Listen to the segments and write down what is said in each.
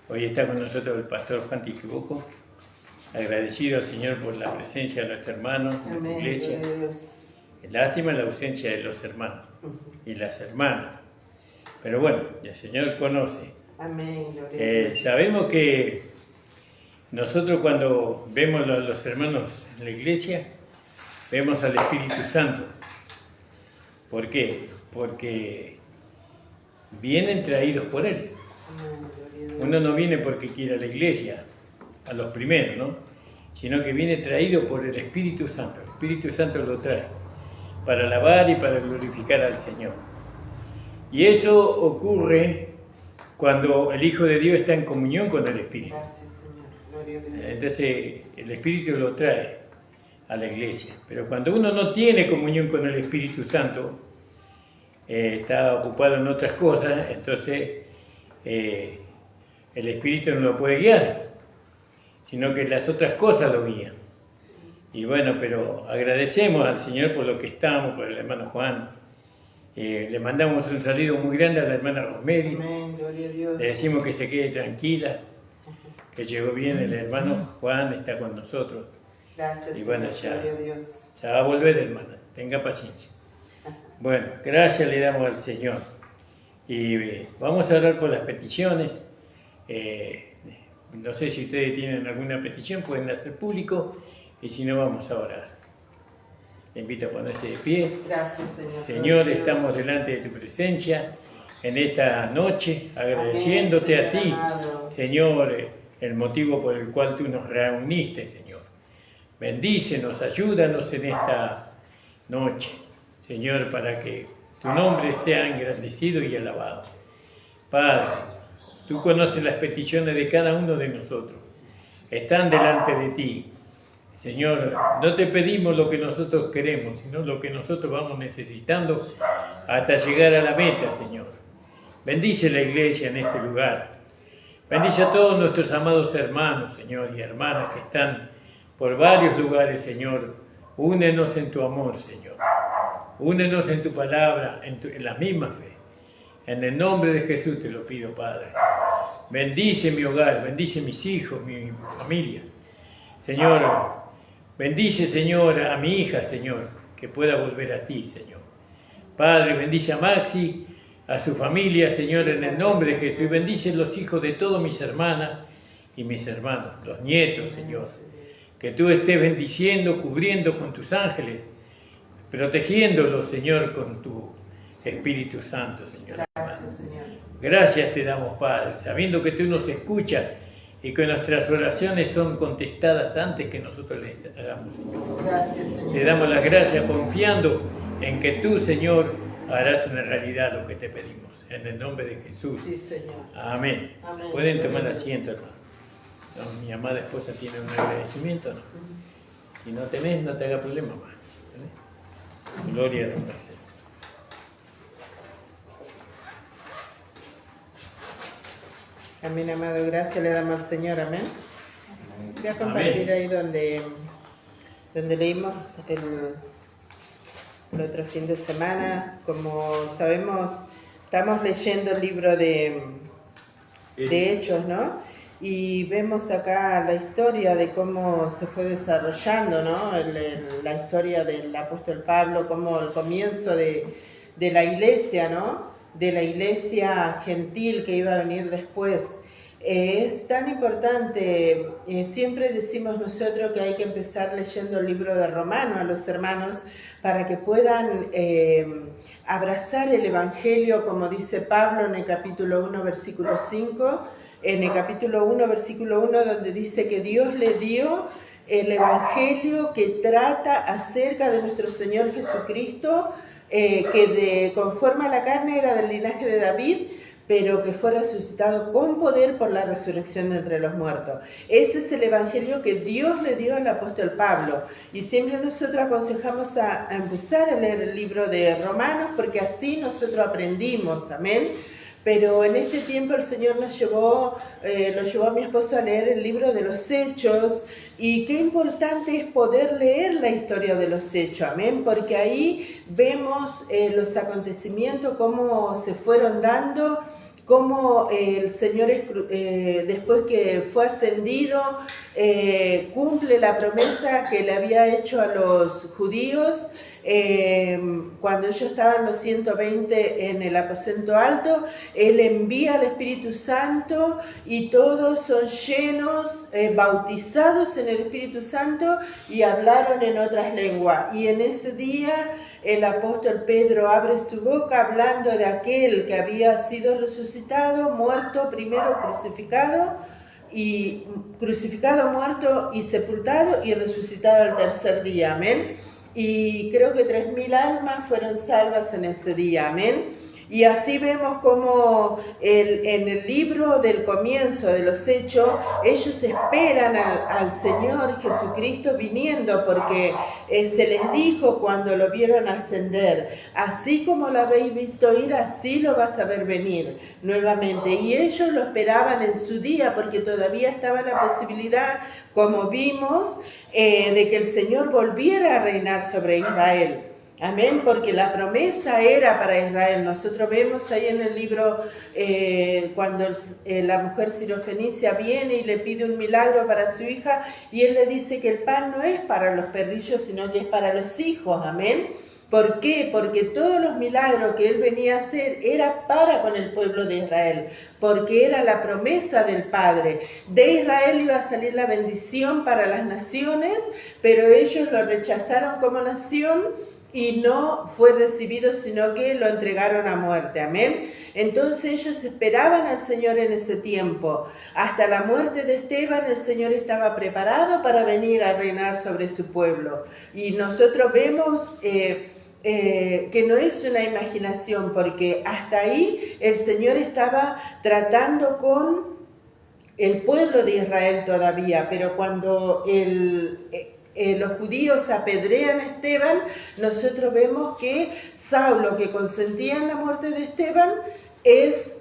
Hoy está con nosotros el pastor Juan Tijubuco, agradecido al Señor por la presencia de nuestro hermano en la iglesia. Lástima la ausencia de los hermanos y las hermanas, pero bueno, el Señor conoce. Amén. Sabemos que nosotros cuando vemos a los hermanos en la iglesia, vemos al Espíritu Santo. ¿Por qué? Porque vienen traídos por Él. Uno no viene porque quiere a la iglesia, a los primeros, ¿no? Sino que viene traído por el Espíritu Santo. El Espíritu Santo lo trae para alabar y para glorificar al Señor. Y eso ocurre cuando el Hijo de Dios está en comunión con el Espíritu. Gracias, Señor. Gloria a Dios. Entonces el Espíritu lo trae a la iglesia. Pero cuando uno no tiene comunión con el Espíritu Santo, está ocupado en otras cosas, entonces el Espíritu no lo puede guiar, sino que las otras cosas lo guían. Y bueno, pero agradecemos al Señor por lo que estamos, por el hermano Juan. Le mandamos un saludo muy grande a la hermana Rosemary. Amén, gloria a Dios. Le decimos que se quede tranquila, que llegó bien el hermano Juan, está con nosotros. Gracias, Y bueno, Señor. Gloria a Dios. ya va a volver, hermana, tenga paciencia. Bueno, gracias le damos al Señor. Y vamos a orar por las peticiones. No sé si ustedes tienen alguna petición, pueden hacer público, y si no, vamos a orar. Le invito a ponerse de pie. Gracias, Señor. Señor, estamos delante de tu presencia en esta noche, agradeciéndote Amén, a ti, amado. Señor, el motivo por el cual tú nos reuniste, Señor. Bendícenos, ayúdanos en esta noche, Señor, para que tu nombre sea engrandecido y alabado. Padre, tú conoces las peticiones de cada uno de nosotros. Están delante de ti. Señor, no te pedimos lo que nosotros queremos, sino lo que nosotros vamos necesitando hasta llegar a la meta, Señor. Bendice la iglesia en este lugar. Bendice a todos nuestros amados hermanos, Señor, y hermanas que están por varios lugares, Señor. Únenos en tu amor, Señor. Únenos en tu palabra, en la misma fe. En el nombre de Jesús te lo pido, Padre. Bendice mi hogar, bendice mis hijos, mi familia. Señor, bendice, Señor, a mi hija, Señor, que pueda volver a ti, Señor. Padre, bendice a Maxi, a su familia, Señor, en el nombre de Jesús. Bendice los hijos de todas mis hermanas y mis hermanos, los nietos, Señor. Que tú estés bendiciendo, cubriendo con tus ángeles, protegiéndolos, Señor, con tu Espíritu Santo, Señor. Gracias, Señor. Gracias te damos, Padre, sabiendo que tú nos escuchas y que nuestras oraciones son contestadas antes que nosotros les hagamos, Señor. Gracias, Señor. Te damos las gracias confiando en que tú, Señor, harás una realidad lo que te pedimos. En el nombre de Jesús. Sí, Señor. Amén. Amén. Pueden tomar asiento, hermano. No, mi amada esposa tiene un agradecimiento, ¿no? Si no tenés, no te haga problema más. ¿Tenés? Gloria a Dios. Amén, amado. Gracias le damos al Señor. Amén. Voy a compartir ahí donde leímos el otro fin de semana. Como sabemos, estamos leyendo el libro de Hechos, ¿no? Y vemos acá la historia de cómo se fue desarrollando, ¿no? La historia del apóstol Pablo, como el comienzo de la iglesia, ¿no? De la iglesia gentil que iba a venir después. Es tan importante, siempre decimos nosotros que hay que empezar leyendo el libro de Romanos a los hermanos para que puedan abrazar el Evangelio, como dice Pablo en el capítulo 1, versículo 5, en el capítulo 1, versículo 1, donde dice que Dios le dio el Evangelio que trata acerca de nuestro Señor Jesucristo, que conforme a la carne era del linaje de David, pero que fue resucitado con poder por la resurrección de entre los muertos. Ese es el Evangelio que Dios le dio al apóstol Pablo. Y siempre nosotros aconsejamos a empezar a leer el libro de Romanos, porque así nosotros aprendimos, amén. Pero en este tiempo el Señor lo llevó a mi esposo a leer el libro de los Hechos, y qué importante es poder leer la historia de los Hechos, amén, porque ahí vemos los acontecimientos, cómo se fueron dando, cómo el Señor, después que fue ascendido, cumple la promesa que le había hecho a los judíos, cuando ellos estaban los 120 en el aposento alto. Él envía al Espíritu Santo y todos son llenos, bautizados en el Espíritu Santo y hablaron en otras lenguas. Y en ese día el apóstol Pedro abre su boca hablando de aquel que había sido resucitado, muerto, primero crucificado, muerto y sepultado y resucitado al tercer día. Amén. Y creo que 3.000 almas fueron salvas en ese día, amén. Y así vemos como en el libro del comienzo de los Hechos, ellos esperan al Señor Jesucristo viniendo, porque se les dijo cuando lo vieron ascender: así como lo habéis visto ir, así lo vas a ver venir nuevamente. Y ellos lo esperaban en su día, porque todavía estaba la posibilidad, como vimos, de que el Señor volviera a reinar sobre Israel. Amén, porque la promesa era para Israel. Nosotros vemos ahí en el libro cuando la mujer sirofenicia viene y le pide un milagro para su hija, y él le dice que el pan no es para los perrillos, sino que es para los hijos. Amén. ¿Por qué? Porque todos los milagros que él venía a hacer era para con el pueblo de Israel, porque era la promesa del Padre. De Israel iba a salir la bendición para las naciones, pero ellos lo rechazaron como nación y no fue recibido, sino que lo entregaron a muerte. Amén. Entonces ellos esperaban al Señor en ese tiempo. Hasta la muerte de Esteban, el Señor estaba preparado para venir a reinar sobre su pueblo. Y nosotros vemos que no es una imaginación, porque hasta ahí el Señor estaba tratando con el pueblo de Israel todavía, pero cuando los judíos apedrean a Esteban, nosotros vemos que Saulo, que consentía en la muerte de Esteban, es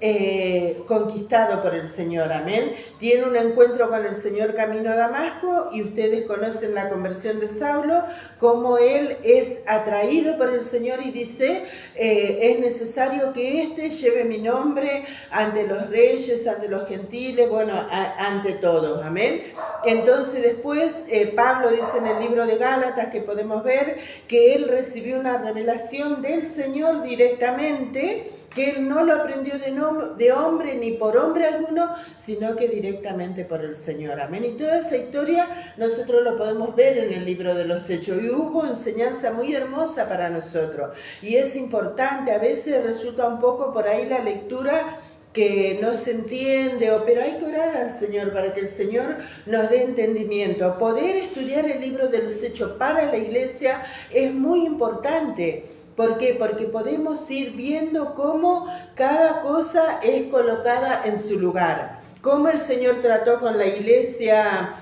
conquistado por el Señor, amén. Tiene un encuentro con el Señor camino a Damasco, y ustedes conocen la conversión de Saulo, cómo él es atraído por el Señor y dice: es necesario que éste lleve mi nombre ante los reyes, ante los gentiles, bueno, ante todos, amén. Entonces después Pablo dice en el libro de Gálatas, que podemos ver que él recibió una revelación del Señor directamente, que él no lo aprendió de hombre ni por hombre alguno, sino que directamente por el Señor. Amén. Y toda esa historia nosotros lo podemos ver en el libro de los Hechos. Y hubo enseñanza muy hermosa para nosotros. Y es importante, a veces resulta un poco por ahí la lectura que no se entiende, pero hay que orar al Señor para que el Señor nos dé entendimiento. Poder estudiar el libro de los Hechos para la iglesia es muy importante. ¿Por qué? Porque podemos ir viendo cómo cada cosa es colocada en su lugar. Cómo el Señor trató con la iglesia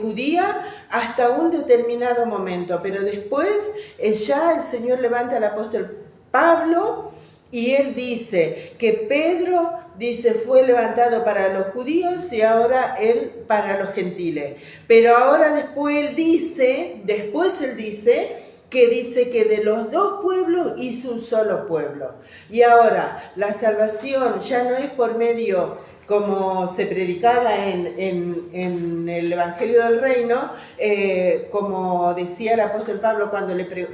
judía hasta un determinado momento. Pero después ya el Señor levanta al apóstol Pablo, y él dice que Pedro, fue levantado para los judíos y ahora él para los gentiles. Pero ahora después él dice que de los dos pueblos hizo un solo pueblo. Y ahora la salvación ya no es por medio, como se predicaba en el Evangelio del Reino, como decía el apóstol Pablo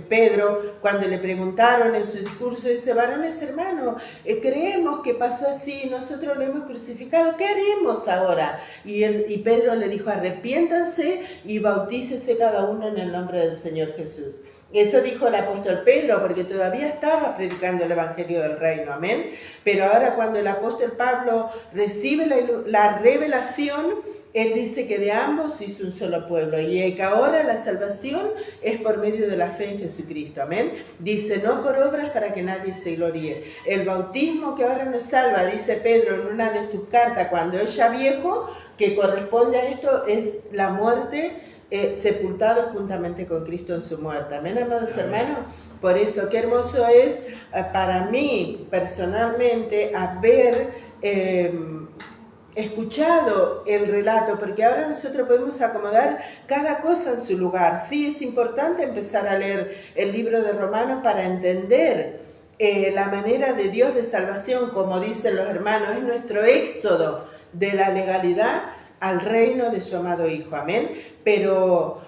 Pedro, cuando le preguntaron en su discurso, dice: varones hermanos, creemos que pasó así, nosotros lo hemos crucificado, ¿qué haremos ahora? Y Pedro le dijo: arrepiéntanse y bautícese cada uno en el nombre del Señor Jesús. Eso dijo el apóstol Pedro, porque todavía estaba predicando el Evangelio del Reino, amén. Pero ahora, cuando el apóstol Pablo recibe la revelación, él dice que de ambos hizo un solo pueblo, y que ahora la salvación es por medio de la fe en Jesucristo, amén. Dice: no por obras para que nadie se gloríe. El bautismo que ahora nos salva, dice Pedro en una de sus cartas, cuando es ya viejo, que corresponde a esto, es la muerte, sepultado juntamente con Cristo en su muerte. Amén, amados hermanos. Por eso, qué hermoso es para mí personalmente haber escuchado el relato, porque ahora nosotros podemos acomodar cada cosa en su lugar. Sí, es importante empezar a leer el libro de Romanos para entender la manera de Dios de salvación, como dicen los hermanos, es nuestro éxodo de la legalidad al reino de su amado Hijo, amén. Pero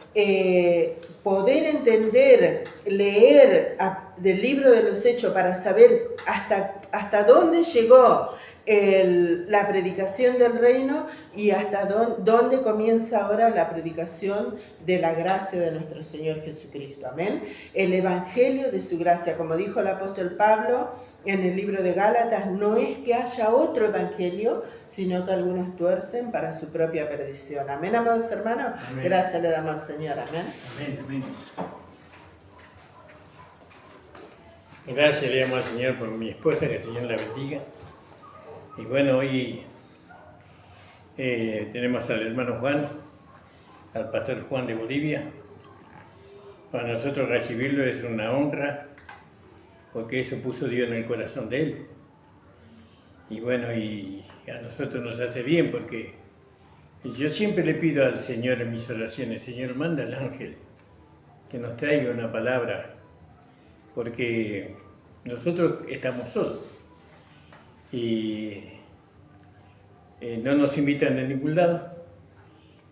poder entender, leer del libro de los Hechos para saber hasta dónde llegó la predicación del reino y hasta dónde comienza ahora la predicación de la gracia de nuestro Señor Jesucristo, amén. El evangelio de su gracia, como dijo el apóstol Pablo en el libro de Gálatas, no es que haya otro evangelio, sino que algunos tuercen para su propia perdición, amén, amados hermanos. Amén. Gracias le damos al Señor, amén. Amén, amén. Gracias le damos al Señor por mi esposa, que el Señor la bendiga. Y bueno, hoy tenemos al hermano Juan, al pastor Juan de Bolivia. Para nosotros recibirlo es una honra, porque eso puso Dios en el corazón de él. Y bueno, y a nosotros nos hace bien, porque yo siempre le pido al Señor en mis oraciones: Señor, manda al ángel que nos traiga una palabra, porque nosotros estamos solos. Y no nos invitan a ningún lado,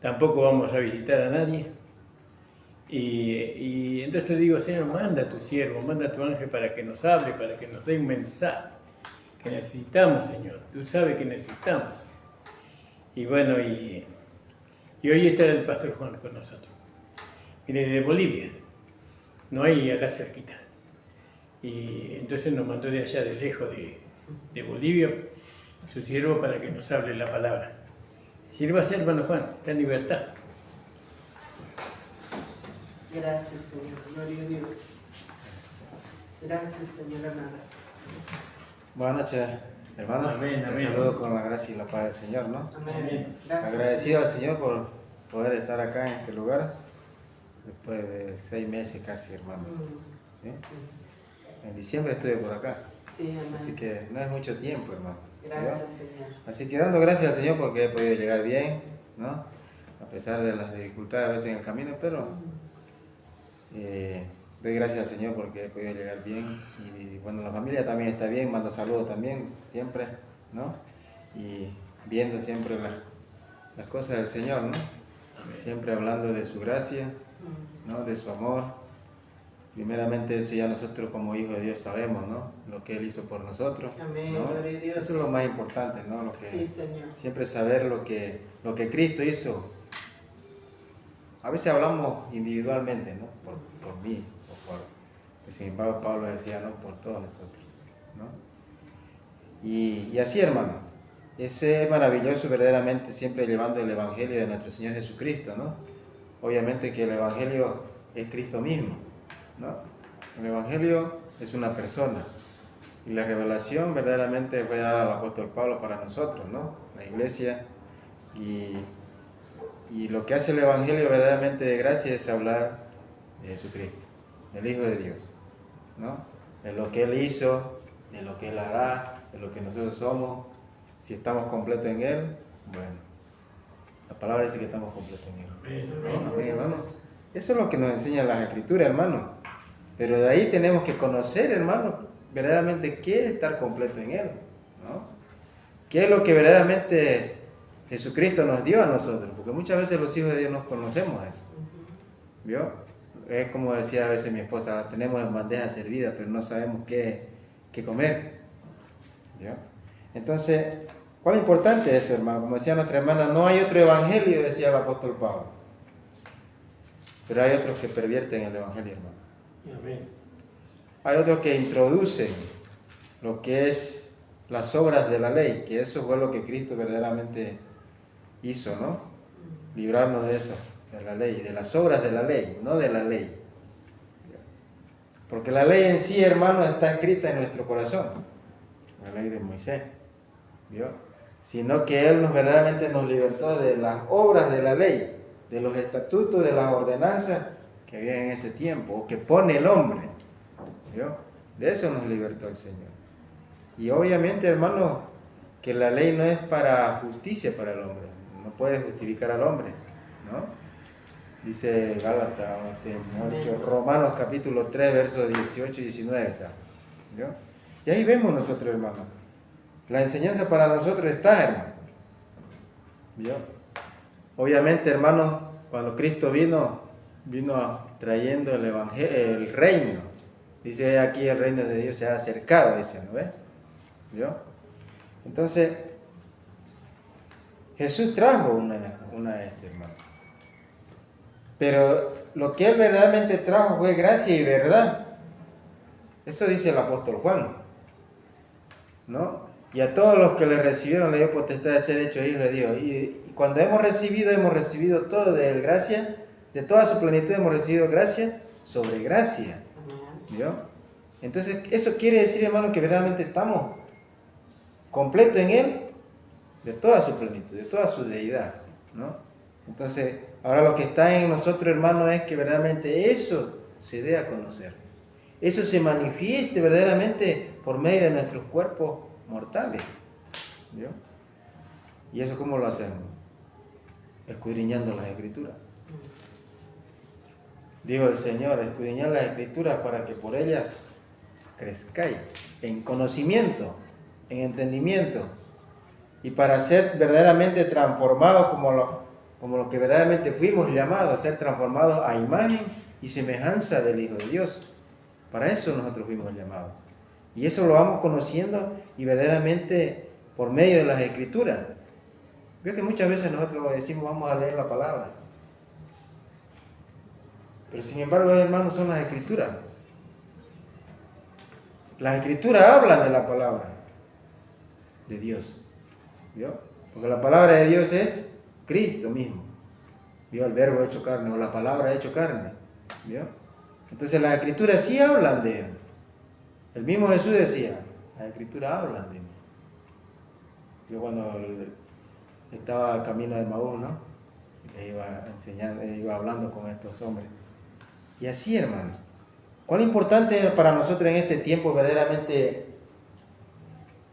tampoco vamos a visitar a nadie, y entonces digo: Señor, manda a tu siervo, manda a tu ángel para que nos hable, para que nos dé un mensaje que necesitamos, Señor, tú sabes que necesitamos. Y bueno, y hoy está el pastor Juan con nosotros, viene de Bolivia, no hay acá cerquita, y entonces nos mandó de allá, de lejos de Bolivia, su siervo, para que nos hable la palabra. Sírvase, hermano Juan, está en libertad. Gracias, Señor. Gloria a Dios. Gracias, Señor amado. Buenas noches, hermano. Amén, amén. Un saludo con la gracia y la paz del Señor, ¿no? Amén. Gracias, agradecido al Señor por poder estar acá en este lugar, después de 6 meses casi, hermano. ¿Sí? En diciembre estuve por acá. Sí, amén. Así que no es mucho tiempo, hermano. Gracias, ¿no? Señor. Así que dando gracias al Señor porque he podido llegar bien, ¿no? A pesar de las dificultades a veces en el camino, pero doy gracias al Señor porque he podido llegar bien. Y bueno, la familia también está bien, manda saludos también, siempre, ¿no? Y viendo siempre las cosas del Señor, ¿no? Siempre hablando de su gracia, ¿no? De su amor. Primeramente eso ya nosotros como hijos de Dios sabemos, ¿no? Lo que Él hizo por nosotros. Amén, ¿no? gloria a Dios. Eso es lo más importante, ¿no? Lo que, sí, Señor. siempre saber lo que Cristo hizo. A veces hablamos individualmente, ¿no? Por mí, pues, sin embargo Pablo decía, ¿no? Por todos nosotros, ¿no? Y así, hermano, es maravilloso verdaderamente siempre llevando el Evangelio de nuestro Señor Jesucristo, ¿no? Obviamente que el Evangelio es Cristo mismo, ¿no? El Evangelio es una persona y la revelación verdaderamente fue dada al apóstol Pablo para nosotros, ¿no? La iglesia, y lo que hace el Evangelio verdaderamente de gracia es hablar de Jesucristo, del Hijo de Dios, ¿no? De lo que Él hizo, de lo que Él hará, de lo que nosotros somos, si estamos completos en Él. Bueno, la palabra dice que estamos completos en Él. Amén, hermanos. Eso es lo que nos enseña las Escrituras, hermano. Pero de ahí tenemos que conocer, hermano, verdaderamente qué es estar completo en Él, ¿no? ¿Qué es lo que verdaderamente Jesucristo nos dio a nosotros? Porque muchas veces los hijos de Dios no conocemos eso, ¿vio? Es como decía a veces mi esposa: tenemos en bandeja servida, pero no sabemos qué comer, ¿vio? Entonces, ¿cuál es importante esto, hermano? Como decía nuestra hermana, no hay otro evangelio, decía el apóstol Pablo. Pero hay otros que pervierten el evangelio, hermano. Amén. Hay otros que introducen lo que es las obras de la ley, que eso fue lo que Cristo verdaderamente hizo, ¿no? Librarnos de eso, de la ley, de las obras de la ley, no de la ley. Porque la ley en sí, hermano, está escrita en nuestro corazón, la ley de Moisés, ¿vio? Sino que Él verdaderamente nos libertó de las obras de la ley, de los estatutos, de las ordenanzas que había en ese tiempo, o que pone el hombre, ¿vio? De eso nos libertó el Señor. Y obviamente, hermano, que la ley no es para justicia para el hombre, no puede justificar al hombre, ¿no? Dice Gálatas, mejor dicho, Romanos capítulo 3, versos 18 y 19 está, ¿Vio? Y ahí vemos nosotros, hermano. La enseñanza para nosotros está, hermano. ¿Vio? Obviamente, hermano, cuando Cristo vino trayendo el evangelio, el reino. Dice aquí el reino de Dios se ha acercado, dice, ¿no ve? ¿Vio? Entonces, Jesús trajo una hermano. Pero lo que él verdaderamente trajo fue gracia y verdad. Eso dice el apóstol Juan, ¿no? Y a todos los que le recibieron le dio potestad de ser hechos hijos de Dios. Y cuando hemos recibido todo de él, gracia, de toda su plenitud hemos recibido gracia sobre gracia. ¿Vio? Entonces, eso quiere decir, hermano, que verdaderamente estamos completos en él, de toda su plenitud, de toda su deidad, ¿no? Entonces, ahora lo que está en nosotros, hermano, es que verdaderamente eso se dé a conocer. Eso se manifieste verdaderamente por medio de nuestros cuerpos mortales. ¿Vio? ¿Y eso cómo lo hacemos? Escudriñando las Escrituras. Dijo el Señor, escudriñad las Escrituras para que por ellas crezcáis en conocimiento, en entendimiento, y para ser verdaderamente transformados como lo que verdaderamente fuimos llamados, a ser transformados a imagen y semejanza del Hijo de Dios. Para eso nosotros fuimos llamados. Y eso lo vamos conociendo y verdaderamente por medio de las Escrituras. Veo que muchas veces nosotros decimos vamos a leer la palabra. Pero sin embargo, hermanos, son las Escrituras. Las Escrituras hablan de la palabra de Dios. ¿Vio? Porque la palabra de Dios es Cristo mismo. ¿Vio? El verbo hecho carne o la palabra hecho carne. ¿Vio? Entonces las Escrituras sí hablan de él. El mismo Jesús decía, las Escrituras hablan de mí. Yo cuando estaba camino de Maús, ¿no? Iba hablando con estos hombres. Y así, hermano, cuán importante es para nosotros en este tiempo verdaderamente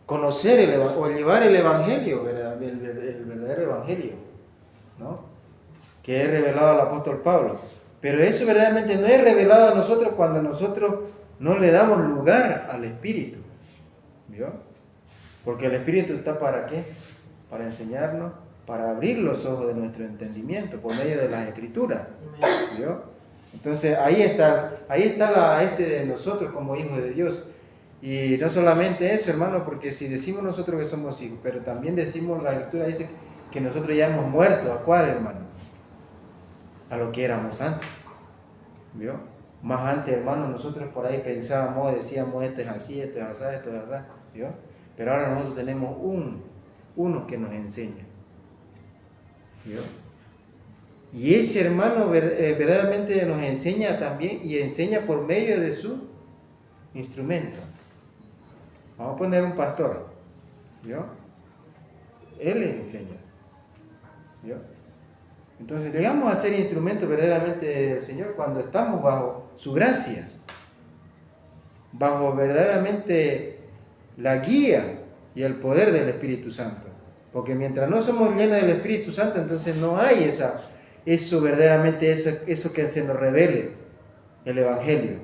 conocer o llevar el Evangelio, el verdadero Evangelio, ¿no? Que es revelado al apóstol Pablo. Pero eso verdaderamente no es revelado a nosotros cuando nosotros no le damos lugar al Espíritu. ¿Vio? Porque el Espíritu está ¿para qué? Para enseñarnos, para abrir los ojos de nuestro entendimiento por medio de las Escrituras. ¿Vio? Entonces ahí está de nosotros como hijos de Dios. Y no solamente eso, hermano, porque si decimos nosotros que somos hijos, pero también decimos, la Escritura dice que nosotros ya hemos muerto. ¿A cuál, hermano? A lo que éramos antes. ¿Vio? Más antes, hermano, nosotros por ahí pensábamos, decíamos esto es así, esto es así, esto es así. ¿Vio? Pero ahora nosotros tenemos uno que nos enseña. ¿Vio? Y ese hermano verdaderamente nos enseña también y enseña por medio de su instrumento. Vamos a poner un pastor. ¿Vio? Él les enseña. ¿Vio? Entonces llegamos a ser instrumentos verdaderamente del Señor cuando estamos bajo su gracia, bajo verdaderamente la guía y el poder del Espíritu Santo. Porque mientras no somos llenos del Espíritu Santo, entonces no hay eso verdaderamente, eso que se nos revele el Evangelio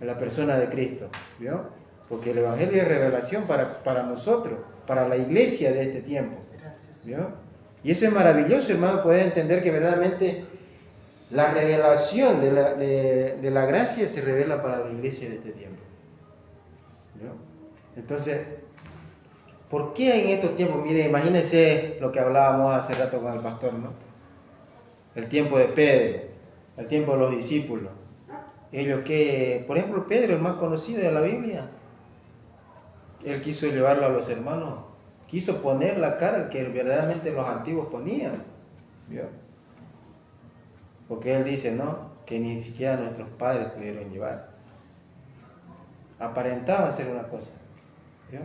en la persona de Cristo. ¿Vio? Porque el Evangelio es revelación para nosotros, para la iglesia de este tiempo. Gracias. ¿Vio? Y eso es maravilloso, hermano, poder entender que verdaderamente la revelación de la gracia se revela para la iglesia de este tiempo. ¿Vio? Entonces, ¿por qué en estos tiempos? Mire, imagínense lo que hablábamos hace rato con el pastor, ¿no? El tiempo de Pedro, el tiempo de los discípulos. Ellos que, por ejemplo, Pedro, el más conocido de la Biblia, él quiso llevarlo a los hermanos, quiso poner la cara que verdaderamente los antiguos ponían. ¿Vio? Porque él dice, ¿no? Que ni siquiera nuestros padres pudieron llevar. Aparentaban ser una cosa. ¿Vio?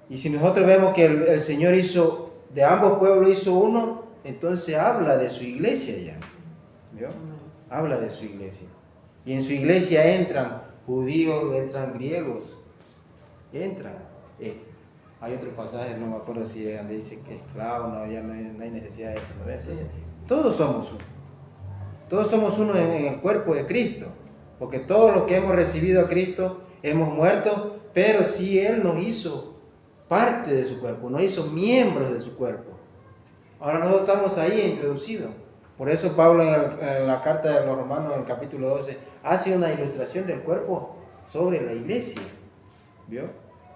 Y si nosotros vemos que el Señor hizo, de ambos pueblos hizo uno, entonces habla de su iglesia ya. ¿Vio? Habla de su iglesia. Y en su iglesia entran judíos, entran griegos. Entran. Hay otro pasaje, no me acuerdo si es donde dice que esclavos, no hay necesidad de eso. ¿No ves? Entonces, todos somos uno. Todos somos uno en el cuerpo de Cristo. Porque todos los que hemos recibido a Cristo hemos muerto, pero sí Él nos hizo parte de su cuerpo, nos hizo miembros de su cuerpo. Ahora nosotros estamos ahí introducidos. Por eso Pablo en la carta de los Romanos, en el capítulo 12, hace una ilustración del cuerpo sobre la iglesia. ¿Vio?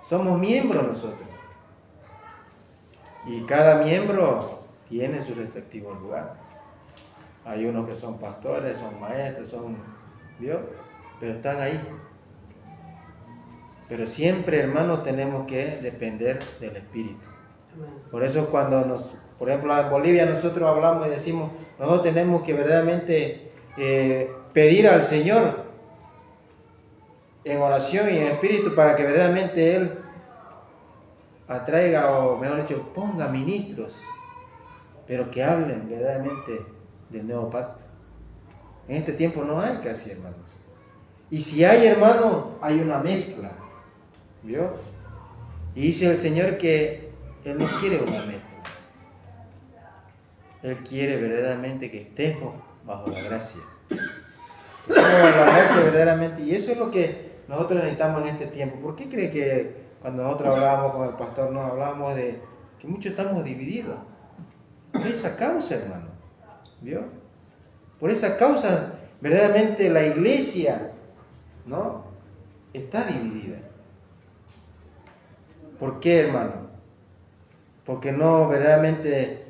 Somos miembros nosotros. Y cada miembro tiene su respectivo lugar. Hay unos que son pastores, son maestros, ¿vio? Pero están ahí. Pero siempre, hermanos, tenemos que depender del Espíritu. Por eso por ejemplo, en Bolivia nosotros hablamos y decimos, nosotros tenemos que verdaderamente pedir al Señor en oración y en espíritu para que verdaderamente Él atraiga, o mejor dicho, ponga ministros, pero que hablen verdaderamente del nuevo pacto. En este tiempo no hay casi hermanos. Y si hay hermanos, hay una mezcla. ¿Vio? Y dice el Señor que Él no quiere una mezcla. Él quiere verdaderamente que estemos bajo la gracia. Que estemos bajo la gracia verdaderamente. Y eso es lo que nosotros necesitamos en este tiempo. ¿Por qué cree que cuando nosotros hablábamos con el pastor, nos hablábamos de que muchos estamos divididos? Por esa causa, hermano. ¿Vio? Por esa causa, verdaderamente la iglesia, ¿no?, está dividida. ¿Por qué, hermano? Porque no, verdaderamente,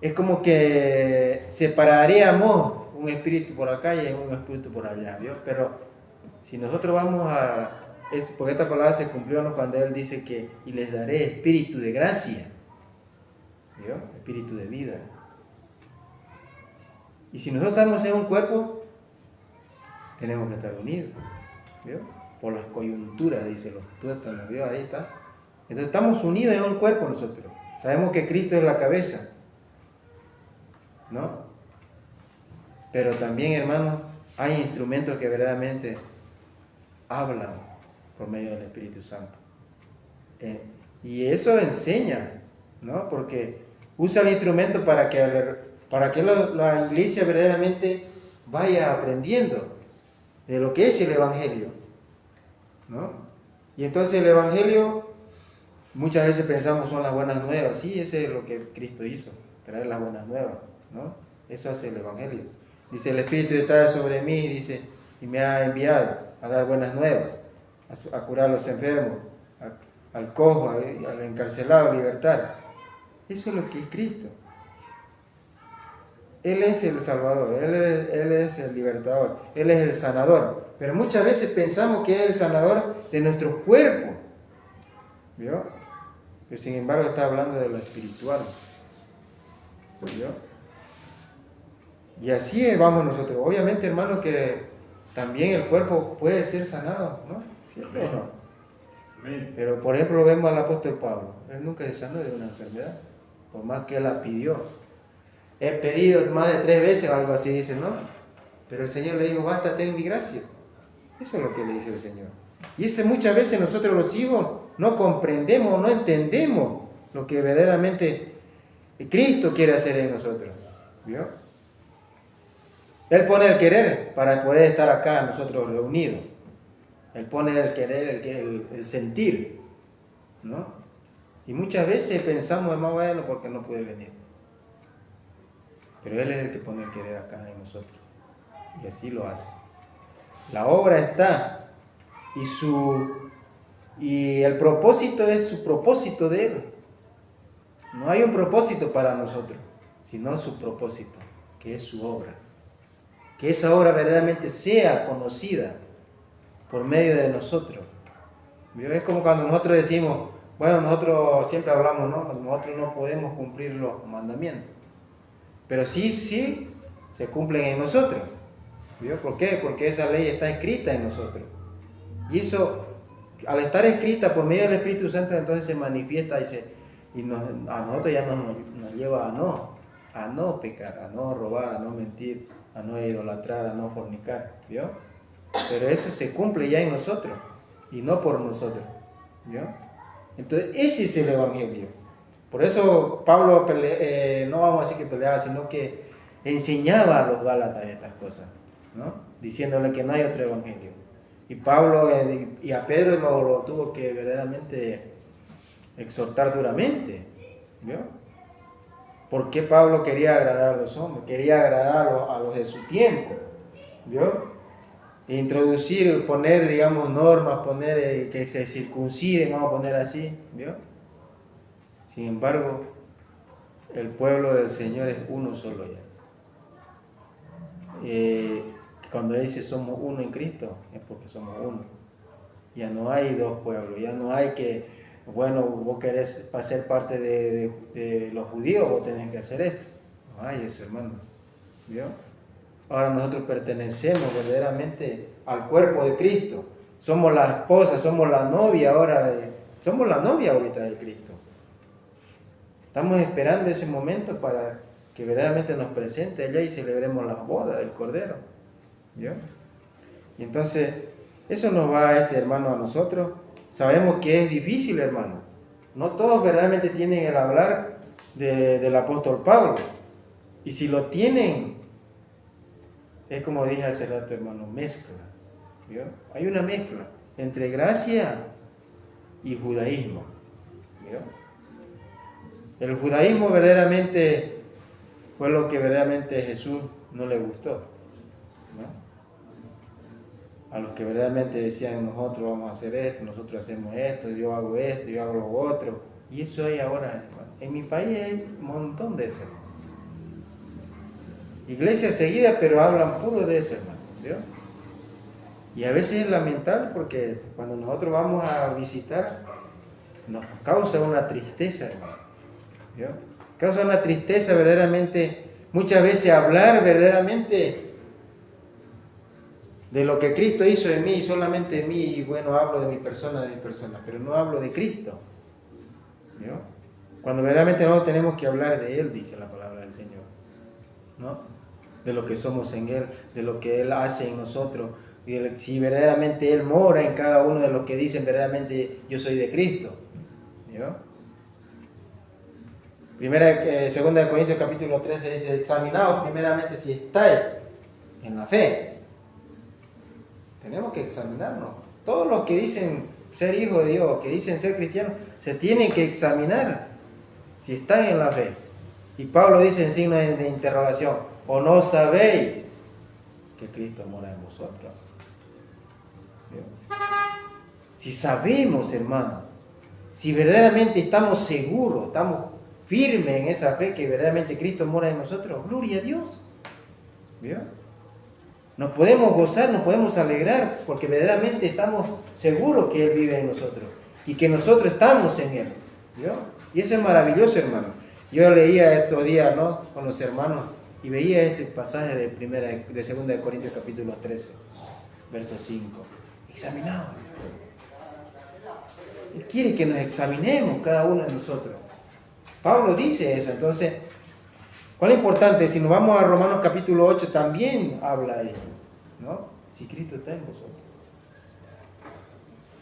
es como que separaríamos un espíritu por acá y un espíritu por allá, ¿vio? Pero si nosotros vamos porque esta palabra se cumplió, ¿no?, cuando Él dice que, y les daré espíritu de gracia, ¿vio? Espíritu de vida. Y si nosotros estamos en un cuerpo, tenemos que estar unidos, ¿vio? Por las coyunturas, dice los tuétanos, ¿vio? Ahí está. Entonces estamos unidos en un cuerpo nosotros. Sabemos que Cristo es la cabeza, ¿no? Pero también, hermanos, hay instrumentos que verdaderamente hablan por medio del Espíritu Santo. Y eso enseña, ¿no? Porque usa el instrumento para que la iglesia verdaderamente vaya aprendiendo de lo que es el Evangelio, ¿no? Y entonces el Evangelio muchas veces pensamos son las buenas nuevas. Sí, ese es lo que Cristo hizo, traer las buenas nuevas, ¿no? Eso hace el Evangelio. Dice, el Espíritu está sobre mí, dice, y me ha enviado a dar buenas nuevas, a curar a los enfermos, al cojo, al encarcelado, libertar. Eso es lo que es Cristo. Él es el Salvador, Él es el libertador, Él es el sanador. Pero muchas veces pensamos que es el sanador de nuestro cuerpo, ¿vio? Pero sin embargo está hablando de lo espiritual, ¿vio? Y así vamos nosotros. Obviamente, hermano, que también el cuerpo puede ser sanado, ¿no? ¿Cierto o no? Amén. Pero por ejemplo vemos al apóstol Pablo. Él nunca se sanó de una enfermedad, por más que él la pidió. He pedido más de 3 veces o algo así, dice, ¿no? Pero el Señor le dijo, bástate en mi gracia. Eso es lo que le dice el Señor. Y ese muchas veces nosotros los hijos no comprendemos, no entendemos lo que verdaderamente Cristo quiere hacer en nosotros. ¿Vio? Él pone el querer para poder estar acá nosotros reunidos. Él pone el querer, el sentir, ¿no? Y muchas veces pensamos, hermano, bueno, porque no puede venir. Pero Él es el que pone el querer acá en nosotros. Y así lo hace. La obra está. Y el propósito es su propósito de Él. No hay un propósito para nosotros, sino su propósito, que es su obra. Que esa obra verdaderamente sea conocida por medio de nosotros. Es como cuando nosotros decimos, bueno, nosotros siempre hablamos, ¿no? Nosotros no podemos cumplir los mandamientos. Pero sí se cumplen en nosotros. ¿Vio? ¿Por qué? Porque esa ley está escrita en nosotros. Y eso, al estar escrita por medio del Espíritu Santo, entonces se manifiesta a nosotros ya nos lleva a no pecar, a no robar, a no mentir, a no idolatrar, a no fornicar. ¿Vio? Pero eso se cumple ya en nosotros y no por nosotros. ¿Vio? Entonces ese es el Evangelio. Por eso Pablo no vamos a decir que peleaba, sino que enseñaba a los Gálatas estas cosas, ¿no? Diciéndole que no hay otro evangelio. Y Pablo y a Pedro lo tuvo que verdaderamente exhortar duramente. ¿Vio? ¿Por qué Pablo quería agradar a los hombres? Quería agradar a los de su tiempo. ¿Vio? Introducir, poner, digamos, normas, poner que se circunciden, vamos a poner así. ¿Vio? Sin embargo, el pueblo del Señor es uno solo ya. Cuando dice somos uno en Cristo, es porque somos uno. Ya no hay dos pueblos, ya no hay que, bueno, vos querés ser parte de los judíos, vos tenés que hacer esto. No hay eso, hermanos. ¿Vio? Ahora nosotros pertenecemos verdaderamente al cuerpo de Cristo. Somos la esposa, somos la novia ahora, somos la novia ahorita de Cristo. Estamos esperando ese momento para que verdaderamente nos presente allá y celebremos la boda del Cordero. ¿Vio? Y entonces, eso nos va, hermano, a nosotros. Sabemos que es difícil, hermano. No todos verdaderamente tienen el hablar del apóstol Pablo. Y si lo tienen, es como dije hace rato, hermano, mezcla. ¿Vio? Hay una mezcla entre gracia y judaísmo. ¿Vio? El judaísmo verdaderamente fue lo que verdaderamente Jesús no le gustó, ¿no? A los que verdaderamente decían, nosotros vamos a hacer esto, nosotros hacemos esto, yo hago lo otro. Y eso hay ahora, hermano. En mi país hay un montón de eso. Iglesias seguidas, pero hablan puro de eso, hermano. ¿Vio? Y a veces es lamentable porque cuando nosotros vamos a visitar, nos causa una tristeza, hermano. ¿Vio? Causa una tristeza verdaderamente, muchas veces hablar verdaderamente de lo que Cristo hizo en mí, solamente de mí, y bueno, hablo de mi persona, pero no hablo de Cristo. ¿Vio? Cuando verdaderamente no tenemos que hablar de Él, dice la palabra del Señor, ¿no? De lo que somos en Él, de lo que Él hace en nosotros, y si verdaderamente Él mora en cada uno de los que dicen verdaderamente yo soy de Cristo. ¿Vio? Segunda de Corintios capítulo 13 dice, examinaos primeramente si estáis en la fe. Tenemos que examinarnos. Todos los que dicen ser hijos de Dios, que dicen ser cristianos, se tienen que examinar si están en la fe. Y Pablo dice en signo de interrogación, ¿o no sabéis que Cristo mora en vosotros? ¿Bien? Si sabemos, hermano, si verdaderamente estamos seguros, estamos firmes en esa fe que verdaderamente Cristo mora en nosotros, gloria a Dios. ¿Bien? Nos podemos gozar, nos podemos alegrar, porque verdaderamente estamos seguros que Él vive en nosotros y que nosotros estamos en Él. ¿Vio? Y eso es maravilloso, hermano. Yo leía estos días, ¿no?, con los hermanos y veía este pasaje de 2 de Corintios capítulo 13, verso 5. Examinaos. Él quiere que nos examinemos cada uno de nosotros. Pablo dice eso. Entonces, ¿cuál es importante? Si nos vamos a Romanos capítulo 8, también habla ahí, ¿no? Si Cristo está en vosotros,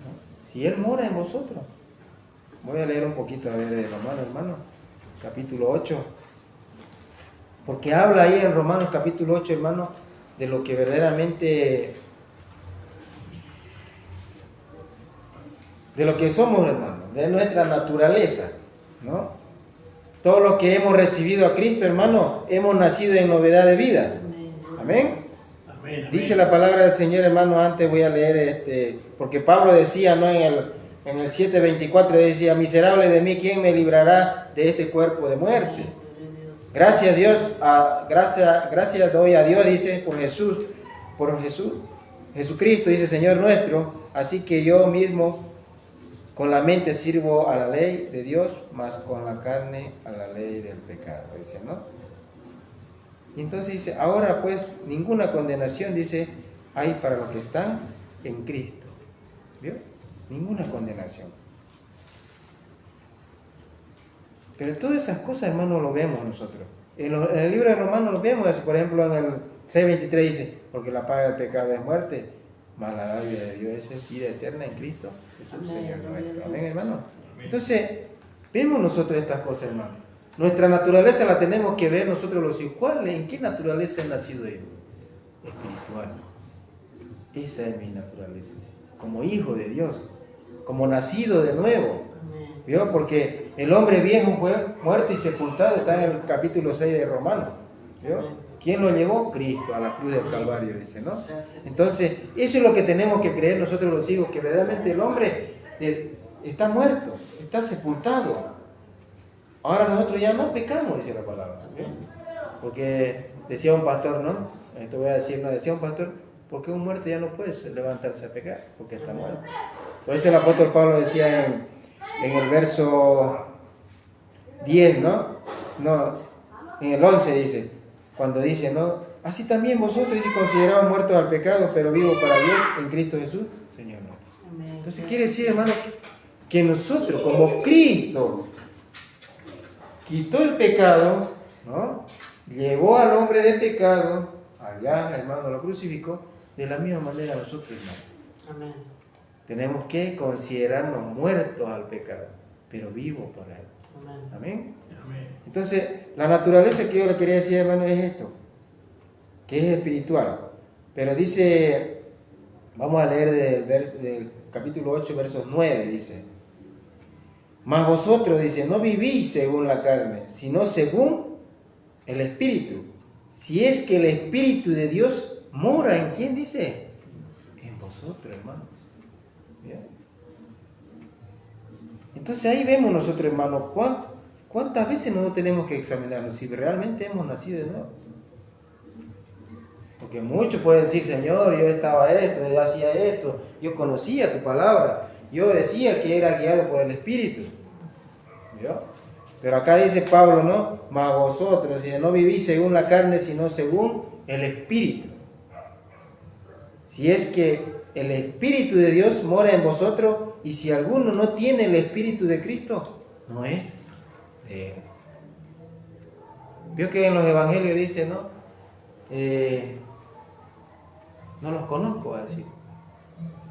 ¿no? Si Él mora en vosotros. Voy a leer un poquito a ver de Romanos, hermano, capítulo 8. Porque habla ahí en Romanos capítulo 8, hermano, de lo que verdaderamente, de lo que somos, hermano, de nuestra naturaleza, ¿no? Todos los que hemos recibido a Cristo, hermano, hemos nacido en novedad de vida. Amén. Amén. Dice la palabra del Señor, hermano. Antes voy a leer porque Pablo decía, ¿no?, en el 7:24 decía, miserable de mí, ¿quién me librará de este cuerpo de muerte? Gracias a Dios, gracias doy a Dios, dice, por Jesucristo, dice Señor nuestro. Así que yo mismo con la mente sirvo a la ley de Dios, mas con la carne a la ley del pecado, dice, ¿no? Y entonces dice, ahora pues ninguna condenación, dice, hay para los que están en Cristo. ¿Vio? Ninguna condenación. Pero todas esas cosas, hermano, lo vemos nosotros. En el libro de Romanos lo vemos, por ejemplo, en el 6:23 dice, porque la paga del pecado es muerte, mas la dádiva de Dios es vida eterna en Cristo Jesús, Señor nuestro. Amén, hermano. Entonces, vemos nosotros estas cosas, hermano. Nuestra naturaleza la tenemos que ver nosotros los hijos. ¿En qué naturaleza ha nacido Él? Espiritual. Esa es mi naturaleza, como hijo de Dios, como nacido de nuevo. ¿Vio? Porque el hombre viejo fue muerto y sepultado, está en el capítulo 6 de Romanos. ¿Vio? ¿Quién lo llevó? Cristo, a la cruz del Calvario, dice, ¿no? Entonces, eso es lo que tenemos que creer nosotros los hijos, que verdaderamente el hombre está muerto, está sepultado. Ahora nosotros ya no pecamos, dice la palabra. ¿Vio? Porque decía un pastor, ¿no? Esto voy a decir, no, decía un pastor, porque un muerto ya no puede levantarse a pecar, porque está muerto. Por eso el apóstol Pablo decía en el verso 10, ¿no? En el 11 dice, cuando dice, ¿no? Así también vosotros si considerados muertos al pecado, pero vivos para Dios en Cristo Jesús, Señor nuestro. Entonces quiere decir, hermano, que nosotros, como Cristo quitó el pecado, ¿no? Llevó al hombre de pecado, allá, hermano, lo crucificó, de la misma manera nosotros, hermano. Amén. Tenemos que considerarnos muertos al pecado, pero vivos para él. Amén. Amén. Amén. Entonces, la naturaleza que yo le quería decir, hermano, es esto, que es espiritual. Pero dice, vamos a leer del capítulo 8, versos 9, dice, mas vosotros, dice, no vivís según la carne, sino según el Espíritu. Si es que el Espíritu de Dios mora en ¿quién dice? En vosotros, hermanos. ¿Bien? Entonces ahí vemos nosotros, hermanos, ¿cuántas veces nosotros tenemos que examinarnos si realmente hemos nacido de nuevo? Porque muchos pueden decir, Señor, yo estaba esto, yo hacía esto, yo conocía tu palabra, yo decía que era guiado por el Espíritu. ¿Vio? Pero acá dice Pablo, ¿no? Mas vosotros, si no vivís según la carne, sino según el Espíritu. Si es que el Espíritu de Dios mora en vosotros, y si alguno no tiene el Espíritu de Cristo, no es de él. Vio que en los evangelios dice, ¿no? No los conozco, va a decir.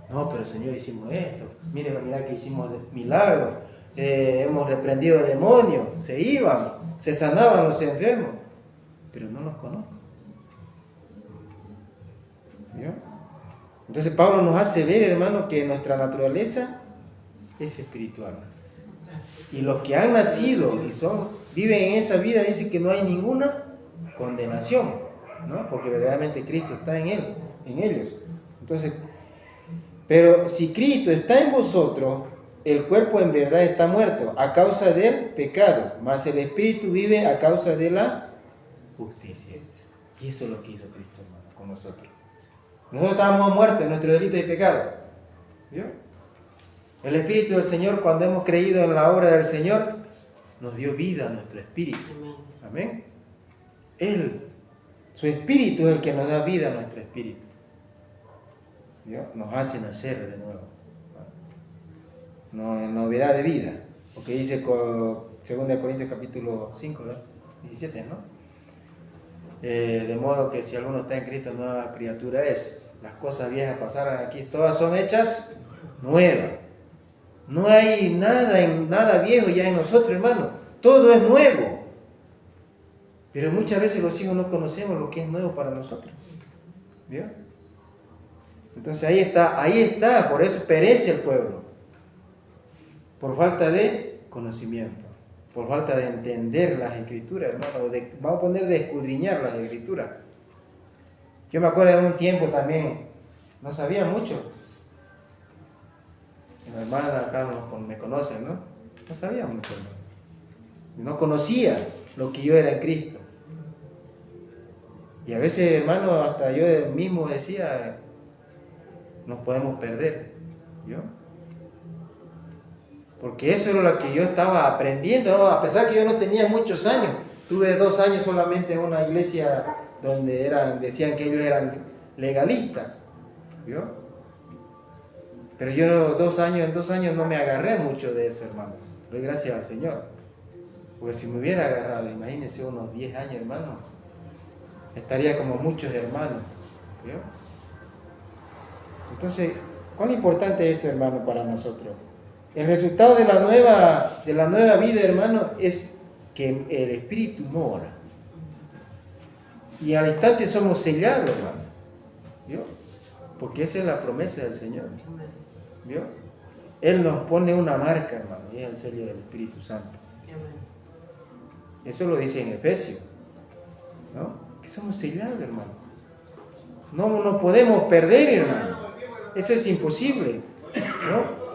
No, pero Señor, hicimos esto. Mira que hicimos milagros. Hemos reprendido demonios. Se iban, se sanaban los enfermos. Pero no los conozco. ¿Vio? Entonces Pablo nos hace ver, hermano, que nuestra naturaleza es espiritual. Y los que han nacido y viven en esa vida, dicen que no hay ninguna condenación, ¿no? Porque verdaderamente Cristo está en ellos. Entonces, pero si Cristo está en vosotros, el cuerpo en verdad está muerto a causa del pecado, mas el espíritu vive a causa de la justicia. Y eso es lo que hizo Cristo, hermano, con nosotros. Nosotros estábamos muertos en nuestro delito y pecado. ¿Vio? El Espíritu del Señor, cuando hemos creído en la obra del Señor, nos dio vida a nuestro espíritu. Amén. Su espíritu es el que nos da vida a nuestro espíritu. ¿Vio? Nos hace nacer de nuevo. No, en novedad de vida. Porque dice 2 Corintios capítulo 5, 17, ¿no? De modo que si alguno está en Cristo, nueva criatura es. Las cosas viejas pasaron aquí, todas son hechas nuevas. No hay nada viejo ya en nosotros, hermano. Todo es nuevo. Pero muchas veces los hijos no conocemos lo que es nuevo para nosotros. ¿Vio? Entonces ahí está, por eso perece el pueblo. Por falta de conocimiento, por falta de entender las escrituras, hermano. Vamos a poner de escudriñar las escrituras. Yo me acuerdo de un tiempo también, no sabía mucho. Mi hermana acá me conocen, ¿no? No sabía mucho, hermanos. No conocía lo que yo era en Cristo. Y a veces, hermano, hasta yo mismo decía, nos podemos perder. ¿Vio? Porque eso era lo que yo estaba aprendiendo, ¿no? A pesar que yo no tenía muchos años. Tuve 2 años solamente en una iglesia donde decían que ellos eran legalistas. ¿Vio? Pero yo en 2 años no me agarré mucho de eso, hermanos. Doy gracias al Señor. Porque si me hubiera agarrado, imagínense unos 10 años, hermano, estaría como muchos hermanos. ¿Vio? Entonces, ¿cuán importante es esto, hermano, para nosotros? El resultado de la nueva vida, hermano, es que el Espíritu mora. Y al instante somos sellados, hermano. ¿Vio? Porque esa es la promesa del Señor. Amén. ¿Vio? Él nos pone una marca, hermano, y es el sello del Espíritu Santo. Amén. Eso lo dice en Efesios, ¿no? Que somos sellados, hermano. No nos podemos perder, hermano. Eso es imposible, ¿no?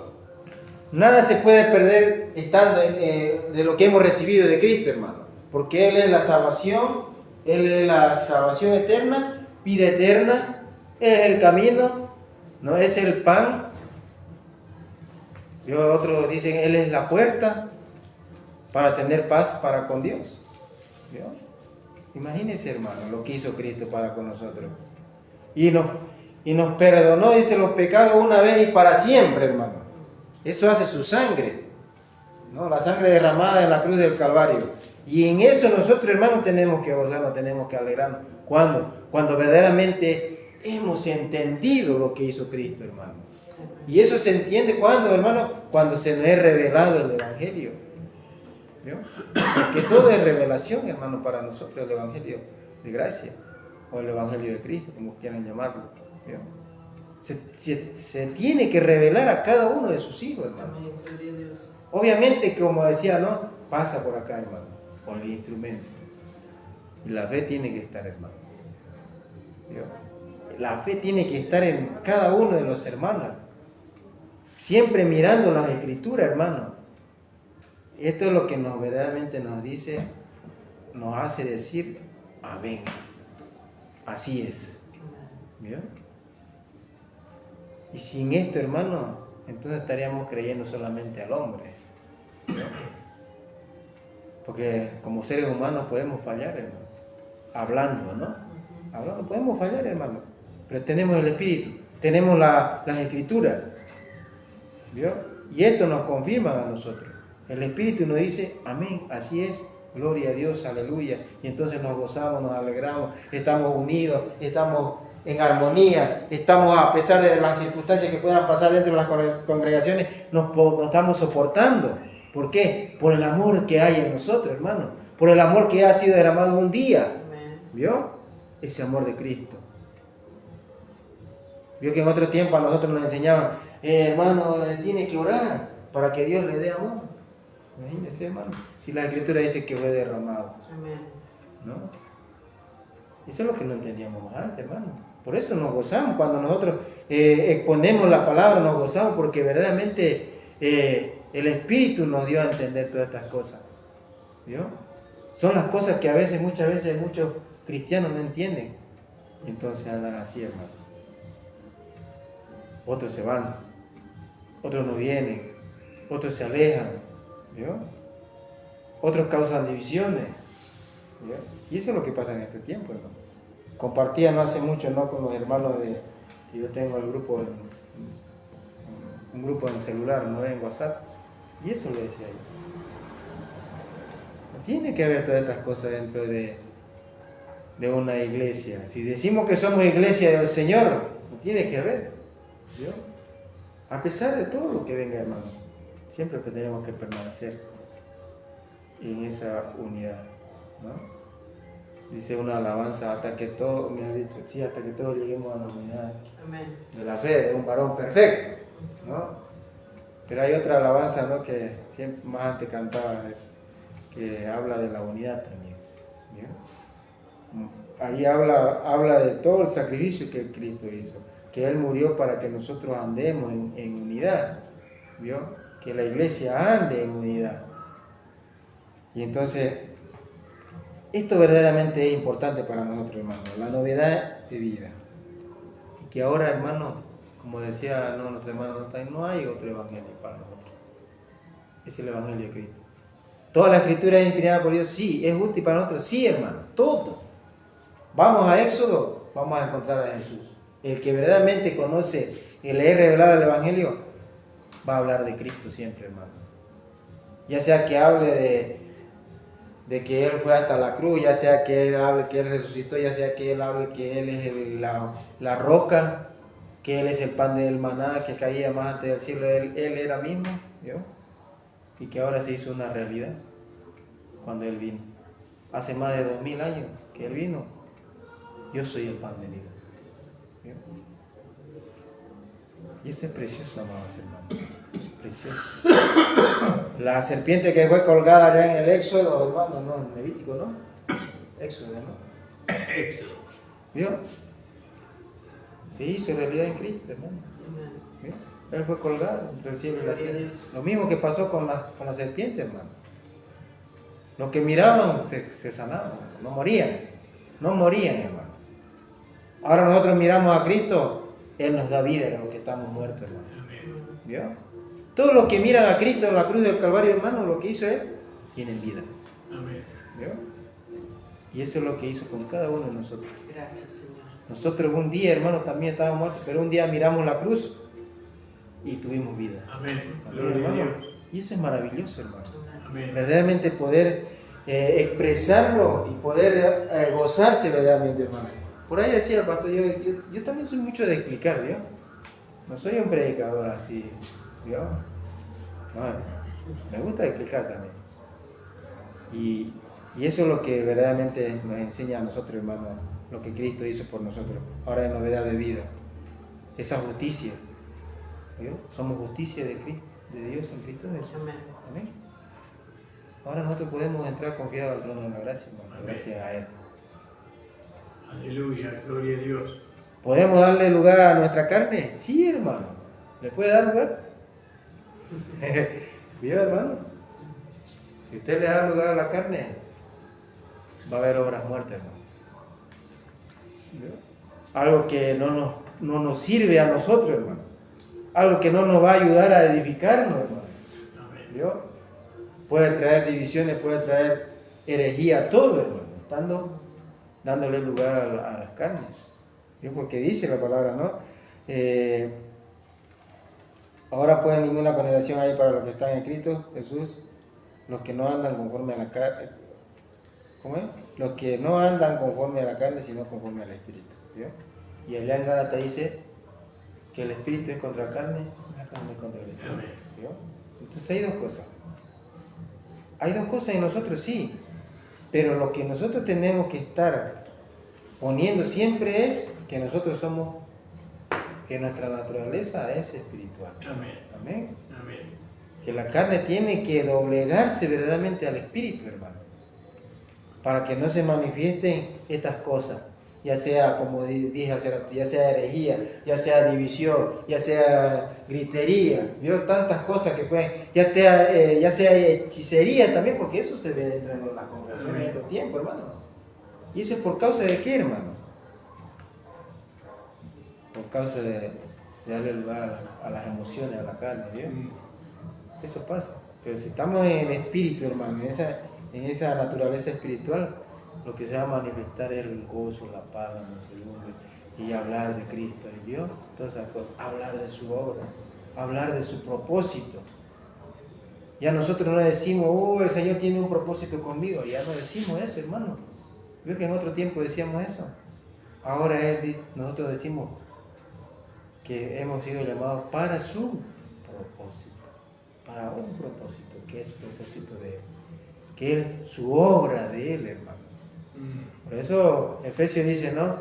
Nada se puede perder estando de lo que hemos recibido de Cristo, hermano. Porque Él es la salvación, Él es la salvación eterna, vida eterna, es el camino, ¿no? Es el pan. Y otros dicen, Él es la puerta para tener paz para con Dios. ¿Vio? Imagínense, hermano, lo que hizo Cristo para con nosotros. Y nos perdonó, dice, los pecados una vez y para siempre, hermano. Eso hace su sangre, ¿no? La sangre derramada en la cruz del Calvario. Y en eso nosotros, hermanos, tenemos que gozarnos, tenemos que alegrarnos. ¿Cuándo? Cuando verdaderamente hemos entendido lo que hizo Cristo, hermano. Y eso se entiende cuando, hermano, cuando se nos es revelado el Evangelio. ¿Vio? Porque todo es revelación, hermano, para nosotros, el Evangelio de gracia, o el Evangelio de Cristo, como quieran llamarlo. ¿Vio? Se tiene que revelar a cada uno de sus hijos, hermano. Amén, gloria a Dios. Obviamente, como decía, ¿no? Pasa por acá, hermano, con el instrumento. Y la fe tiene que estar, hermano. ¿Vio? La fe tiene que estar en cada uno de los hermanos. Siempre mirando las Escrituras, hermano. Esto es lo que verdaderamente nos dice, nos hace decir, amén. Así es. ¿Vio? Y sin esto, hermano, entonces estaríamos creyendo solamente al hombre. ¿No? Porque como seres humanos podemos fallar, hermano. Hablando, ¿no? Hablando podemos fallar, hermano. Pero tenemos el Espíritu, tenemos las Escrituras. ¿Vio? Y esto nos confirma a nosotros. El Espíritu nos dice, amén, así es. Gloria a Dios, aleluya. Y entonces nos gozamos, nos alegramos, estamos unidos, estamos en armonía, estamos, a pesar de las circunstancias que puedan pasar dentro de las congregaciones, nos estamos soportando. ¿Por qué? Por el amor que hay en nosotros, hermano. Por el amor que ha sido derramado un día. ¿Vio? Ese amor de Cristo. Vio que en otro tiempo a nosotros nos enseñaban, hermano, tiene que orar para que Dios le dé amor. Imagínese, hermano, si la Escritura dice que fue derramado. Amén. ¿No? Eso es lo que no entendíamos antes, hermano. Por eso nos gozamos cuando nosotros exponemos la palabra, nos gozamos porque verdaderamente el Espíritu nos dio a entender todas estas cosas. ¿Vio? Son las cosas que muchas veces muchos cristianos no entienden. Y entonces andan así, hermano. Otros se van, otros no vienen, otros se alejan. ¿Vio? Otros causan divisiones. ¿Vio? Y eso es lo que pasa en este tiempo, hermano. Compartía no hace mucho, ¿no? Con los hermanos que yo tengo el grupo, un grupo en celular, ¿no? En WhatsApp. Y eso le decía yo. No tiene que haber todas estas cosas dentro de una iglesia. Si decimos que somos iglesia del Señor, no tiene que haber. ¿Vio? A pesar de todo lo que venga, hermano, siempre tenemos que permanecer en esa unidad, ¿no? Dice una alabanza, hasta que todos, me ha dicho, sí, hasta que todos lleguemos a la unidad. Amén. De la fe, de un varón perfecto, ¿no? Pero hay otra alabanza, ¿no? Que siempre más antes cantaba, que habla de la unidad también, ¿no? Ahí habla de todo el sacrificio que Cristo hizo, que Él murió para que nosotros andemos en unidad, ¿vio? Que la iglesia ande en unidad. Y entonces, esto verdaderamente es importante para nosotros, hermanos, la novedad de vida. Y que ahora, hermano, como decía nuestro hermano, no hay otro evangelio para nosotros. Es el evangelio de Cristo. Toda la escritura es inspirada por Dios, sí. Es útil para nosotros, sí, hermano, todo. Vamos a Éxodo, vamos a encontrar a Jesús. El que verdaderamente conoce y le es revelado el evangelio, va a hablar de Cristo siempre, hermano. Ya sea que hable de que Él fue hasta la cruz, ya sea que Él hable que Él resucitó, ya sea que Él hable que Él es la roca, que Él es el pan del maná que caía más antes del cielo, Él era mismo, ¿vio? Y que ahora se hizo una realidad cuando Él vino. Hace más de 2000 años que Él vino. Yo soy el pan de vida. ¿Vio? Y eso es precioso, amados hermanos. Precioso. La serpiente que fue colgada allá en el Éxodo, hermano, no, en Levítico, ¿no? Éxodo, ¿no? Éxodo. ¿Vio? Se hizo realidad en Cristo, hermano. ¿Vio? Él fue colgado entre el cielo y la tierra. Lo mismo que pasó con la serpiente, hermano. Los que miraban se sanaban, no morían. No morían, hermano. Ahora nosotros miramos a Cristo, Él nos da vida a los que estamos muertos, hermano. ¿Vio? Todos los que miran a Cristo en la cruz del Calvario, hermano, lo que hizo Él, tienen vida. Amén. ¿Vio? Y eso es lo que hizo con cada uno de nosotros. Gracias, Señor. Nosotros un día, hermano, también estábamos muertos, pero un día miramos la cruz y tuvimos vida. Amén. Amén, Gloria a hermano. Dios. Y eso es maravilloso, hermano. Amén. Verdaderamente poder expresarlo y poder gozarse verdaderamente, hermano. Por ahí decía el pastor, yo también soy mucho de explicar, ¿vio? No soy un predicador así, ¿vio? No, me gusta explicar también. Y eso es lo que verdaderamente nos enseña a nosotros, hermano, lo que Cristo hizo por nosotros. Ahora es novedad de vida. Esa justicia, ¿vio? Somos justicia de Cristo, de Dios en Cristo Jesús. Amén. Amén. Ahora nosotros podemos entrar confiados al trono de la gracia, hermano, Amén. gracias a Él. Aleluya. Gloria a Dios. ¿Podemos darle lugar a nuestra carne? Sí, hermano. ¿Le puede dar lugar? ¿Vio, hermano? Si usted le da lugar a la carne, va a haber obras muertas, hermano. ¿Vio? Algo que no nos sirve a nosotros, hermano. Algo que no nos va a ayudar a edificarnos, hermano. Amén. ¿Vio? Puede traer divisiones, puede traer herejía, todo, hermano, dándole lugar a las carnes. ¿Vio? Porque dice la palabra, ¿no? Ahora pues ninguna condenación hay para los que están en Cristo Jesús, los que no andan conforme a la carne. ¿Cómo es? Los que no andan conforme a la carne, sino conforme al Espíritu. ¿Vio? Y allá en Gálatas dice que el Espíritu es contra la carne, la carne es contra el Espíritu. Amén. ¿Vio? Entonces hay dos cosas. Hay dos cosas en nosotros, sí, pero lo que nosotros tenemos que estar poniendo siempre es que nosotros somos, que nuestra naturaleza es espiritual. Amén. Amén. Amén. Que la carne tiene que doblegarse verdaderamente al espíritu, hermano, para que no se manifiesten estas cosas, ya sea, como dije hace rato, ya sea herejía, ya sea división, ya sea gritería, vio tantas cosas que pueden, ya sea hechicería también, porque eso se ve dentro de las congregaciones en estos tiempos, hermano. ¿Y eso es por causa de qué, hermano? Por causa de darle lugar a las emociones, a la carne, ¿vio? Eso pasa. Pero si estamos en el espíritu, hermano, en esa naturaleza espiritual, lo que se va a manifestar es el gozo, la paz, la mansedumbre y hablar de Cristo, ¿vio? Todas esas cosas. Hablar de su obra, hablar de su propósito. Ya nosotros no decimos, el Señor tiene un propósito conmigo. Ya no decimos eso, hermano. ¿Vio que en otro tiempo decíamos eso? Ahora nosotros decimos que hemos sido llamados para su propósito, para un propósito, que es el propósito de Él, que es su obra de Él, hermano. Por eso Efesios dice, ¿no?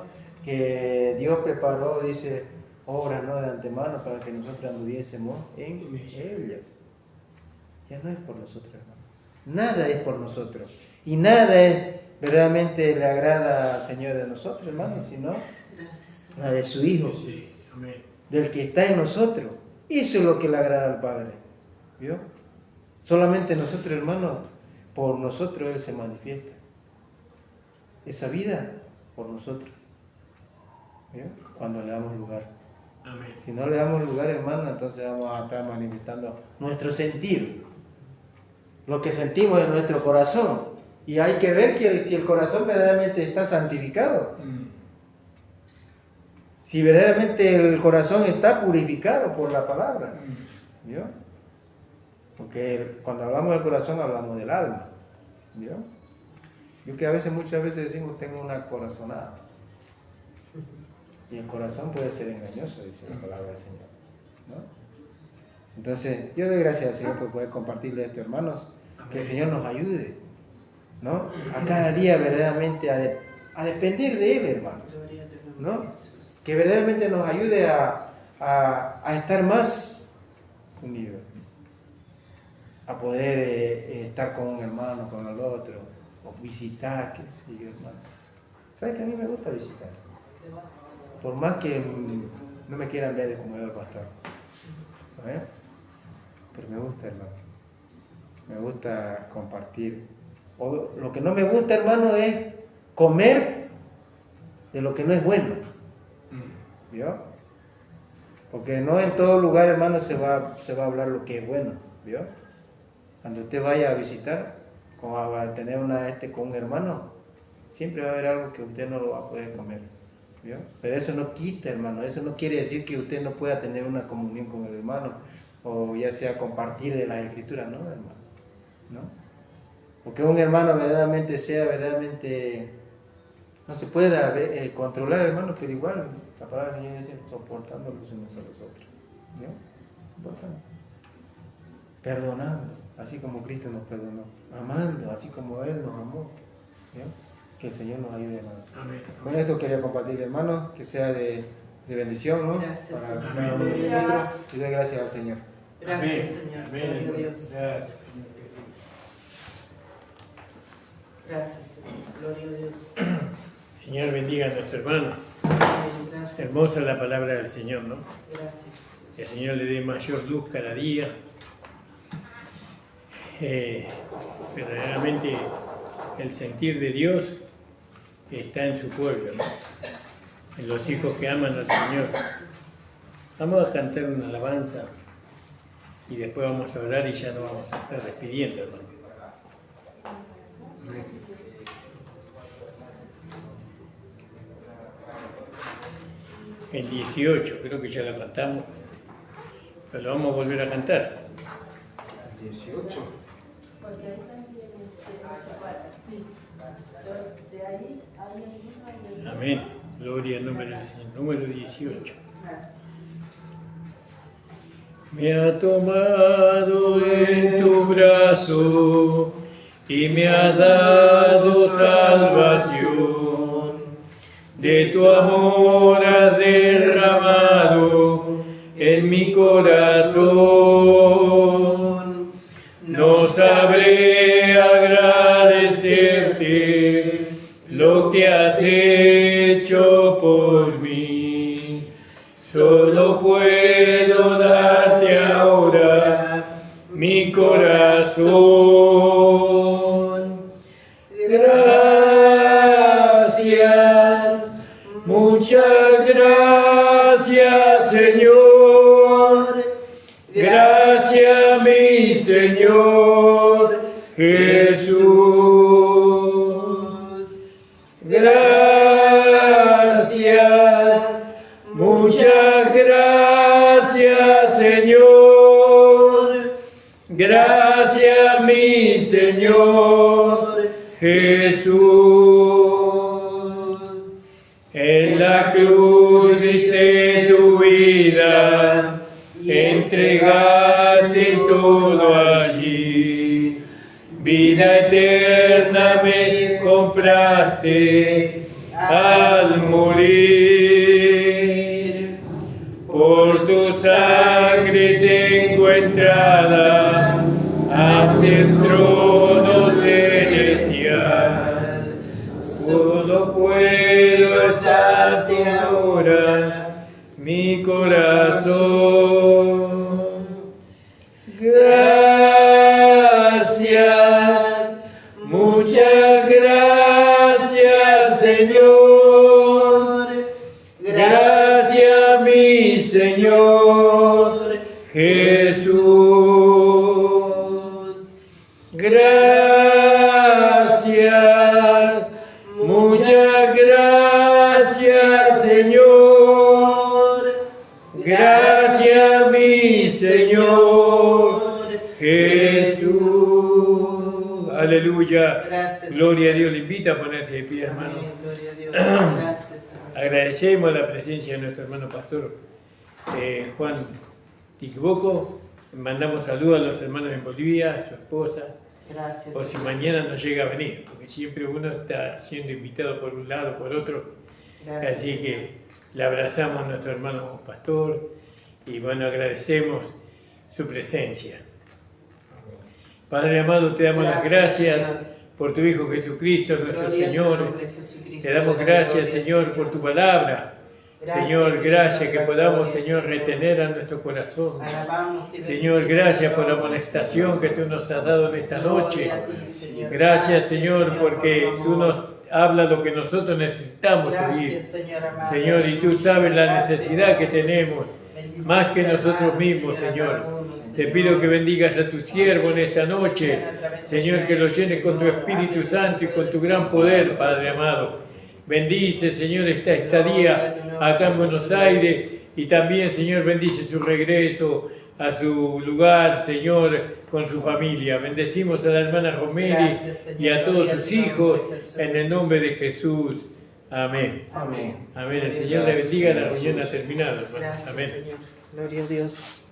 Que Dios preparó, dice, obras, ¿no? De antemano para que nosotros anduviésemos en ellas. Ya no es por nosotros, hermano. Nada es por nosotros. Y nada verdaderamente le agrada al Señor de nosotros, hermano, sino la de su Hijo. Sí. Amén. Del que está en nosotros. Eso es lo que le agrada al Padre. ¿Vio? Solamente nosotros, hermanos, por nosotros Él se manifiesta. Esa vida, por nosotros. ¿Vio? Cuando le damos lugar. Amén. Si no le damos lugar, hermano, entonces vamos a estar manifestando nuestro sentir. Lo que sentimos en nuestro corazón. Y hay que ver que si el corazón verdaderamente está santificado. Si verdaderamente el corazón está purificado por la palabra. ¿Vio? Porque cuando hablamos del corazón hablamos del alma. ¿Vio? Yo que muchas veces decimos tengo una corazonada. Y el corazón puede ser engañoso, dice la palabra del Señor. ¿No? Entonces, yo doy gracias al Señor por poder compartirle esto, hermanos. Que el Señor nos ayude, ¿no? A cada día verdaderamente a depender de Él, hermanos. ¿No? Que verdaderamente nos ayude a a estar más unidos, a poder estar con un hermano, con el otro, o visitar, qué sé yo, hermano. ¿Sabes que a mí me gusta visitar? Por más que no me quieran ver como yo el pastor, ¿eh? Pero me gusta, hermano. Me gusta compartir. O lo que no me gusta, hermano, es comer de lo que no es bueno. ¿Vio? Porque no en todo lugar, hermano, se va a hablar lo que es bueno. ¿Vio? Cuando usted vaya a visitar, como a tener con un hermano, siempre va a haber algo que usted no lo va a poder comer. ¿Vio? Pero eso no quita, hermano. Eso no quiere decir que usted no pueda tener una comunión con el hermano, o ya sea compartir de las escrituras, ¿no, hermano? ¿No? Porque un hermano verdaderamente no se pueda controlar, hermano, pero igual la palabra del Señor dice soportando los unos a los otros, ¿no? Soportando, perdonando, así como Cristo nos perdonó, amando, así como Él nos amó, ¿no? Que el Señor nos ayude, hermano. Amén. Con esto quería compartir, hermano, que sea de bendición, ¿no? Gracias, Para Señor. cada uno de nosotros, y doy gracias al Señor. Gracias, Amén. Señor. Amén. Gloria a Dios. Gracias, Señor. Gracias, Señor. Gloria a Dios. Señor, bendiga a nuestro hermano. Amén. Gracias. Hermosa la palabra del Señor, ¿no? Gracias, Jesús. Que el Señor le dé mayor luz cada día. Verdaderamente el sentir de Dios está en su pueblo, ¿no? En los hijos que aman al Señor. Vamos a cantar una alabanza y después vamos a orar y ya nos vamos a estar despidiendo, hermano. El 18, creo que ya la cantamos, pero lo vamos a volver a cantar. 18. Amén. Gloria al nombre del Señor. Número 18. Me ha tomado en tu brazo y me ha dado salvación. De tu amor has derramado en mi corazón. No sabré agradecerte lo que has hecho por mí. Solo puedo darte ahora mi corazón. Gracias, muchas gracias, Señor. Gracias, mi Señor Jesús. Gracias, muchas gracias, Señor. Gracias, mi Señor Jesús. En la cruz diste tu vida, entregaste todo allí. Vida eterna me compraste al morir. Por tu sangre tengo entrada ante el trono celestial. Solo puedo darte ahora mi corazón. Gracias, muchas gracias, Señor. Gracias, mi Señor Jesús. Gracias, muchas gracias, Señor. Gracias, mi Señor Jesús. Aleluya. Gracias, Gloria a Dios. Le invita a ponerse de pie, hermano. Amén. Gloria a Dios. Gracias, Señor. Agradecemos la presencia de nuestro hermano pastor Juan Tiquiboco. Mandamos saludos a los hermanos en Bolivia, a su esposa, Gracias. por si Señor. mañana no llega a venir, porque siempre uno está siendo invitado por un lado, por otro. Gracias, Así Señor. que le abrazamos a nuestro hermano pastor, Y bueno, agradecemos su presencia. Padre amado, te damos las gracias por tu Hijo Jesucristo, nuestro Señor. Te damos gracias, Señor, por tu palabra. Señor, gracias que podamos, Señor, retener a nuestro corazón. Señor, gracias por la amonestación que tú nos has dado en esta noche. Gracias, Señor, porque tú nos hablas lo que nosotros necesitamos oír. Señor, y tú sabes la necesidad que tenemos, más que nosotros mismos, Señor. Te pido que bendigas a tu siervo en esta noche. Señor, que lo llenes con tu Espíritu Santo y con tu gran poder, Padre amado. Bendice, Señor, esta estadía acá en Buenos Aires y también, Señor, bendice su regreso a su lugar, Señor, con su familia. Bendecimos a la hermana Romeri y a todos sus hijos en el nombre de Jesús. Amén. Amén. Amén. El Señor le bendiga. La reunión ha terminado, hermano. Gracias, Amén. Señor. Gloria a Dios.